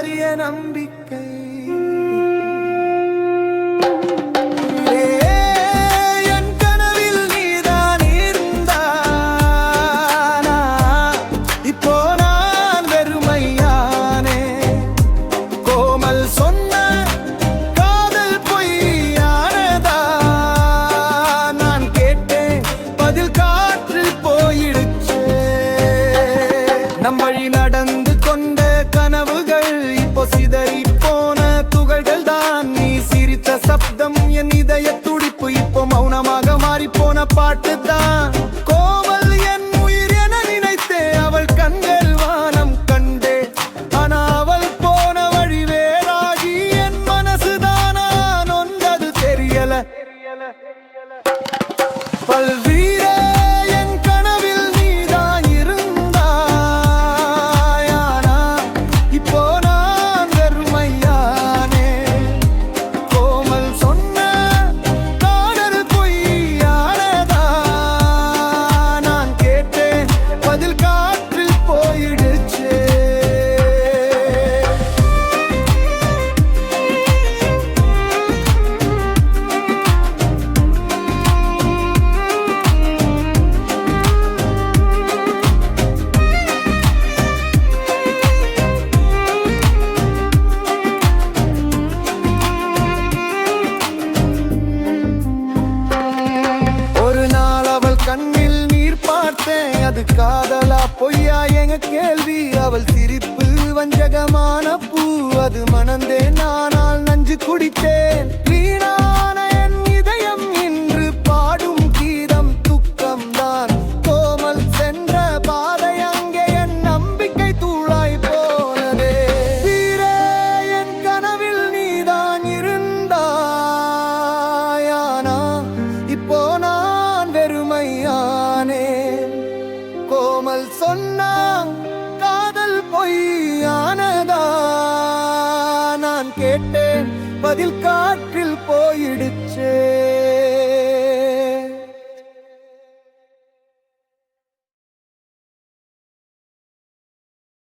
சரிய நம்பிக்கை. என் கனவில் நீதான் இருந்தானா, இப்போ நான் வெறுமையானே. கோமல் சொன்ன காதல் பொய்யானதா, நான் கேட்டேன் பதில் காற்றில் போயிடுச்சே. நம் வழி நடந்து கொண்ட கனவுகள் இப்போ சிதறி போன துகள்கள் தான். நீ சிரித்த சப்தம் என் இதய துடிப்பு இப்போ மௌனமாக மாறி போன பாட்டு தான். கோமல் என் உயிர் என நினைத்தே அவள் கண்கள் வானம் கண்டே. ஆனா அவள் போன வழி வேறாகி என் மனசுதானா நொந்தது தெரியல. பல்வீரே என் கனவில் நீதான் இருந்தாயானா, இப்போ நான் வெறுமையானே. கோமல் சொன்ன காதல் பொய்யானதா, நான் கேட்டேன் பதில் காற்றில் போயிடுச்சே. ஒரு நாள் அவள் கண்ணில் நீர் பார்த்தேன், அது காதலா பொய்யா எங்க கேள்வி. அவள் சிரிப்பு வஞ்சகமான பூ, அது மணந்தேன் நானால் நஞ்சு குடித்தேன். வீணான என் இதயம் இன்று பாடும் கீதம் துக்கம்தான். கோமல் சென்ற பாதை அங்கே என் நம்பிக்கை தூளாய் போனதே. வீரே என் கனவில் நீதான் இருந்தாயானா, இப்போ நான் வெறுமையானே. கோமல் சொன்னா காதல் பொய்யானதா, நான் கேட்டேன் பதில் காற்றில் போயிடுச்சே.